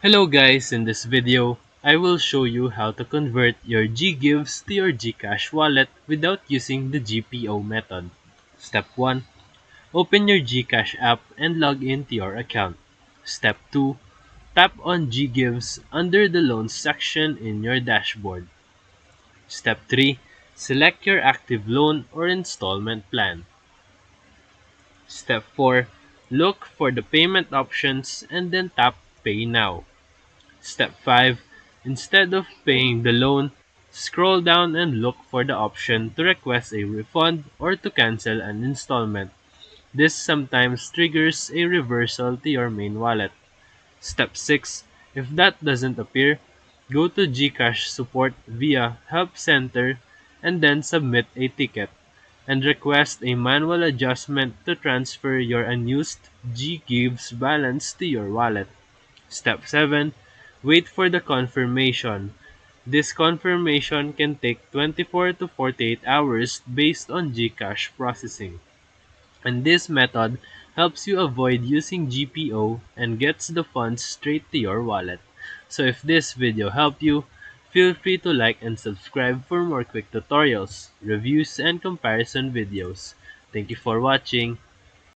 Hello guys, in this video, I will show you how to convert your GGives to your GCash wallet without using the GPO method. Step 1. Open your GCash app and log into your account. Step 2. Tap on GGives under the loans section in your dashboard. Step 3. Select your active loan or installment plan. Step 4. Look for the payment options and then tap Pay Now. Step 5. Instead of paying the loan, scroll down and look for the option to request a refund or to cancel an installment. This sometimes triggers a reversal to your main wallet. Step 6. If that doesn't appear, go to GCash support via Help Center and then submit a ticket and request a manual adjustment to transfer your unused GGives balance to your wallet. Step 7. Wait for the confirmation. This confirmation can take 24 to 48 hours based on GCash processing. And this method helps you avoid using GPO and gets the funds straight to your wallet. So if this video helped you, feel free to like and subscribe for more quick tutorials, reviews, and comparison videos. Thank you for watching.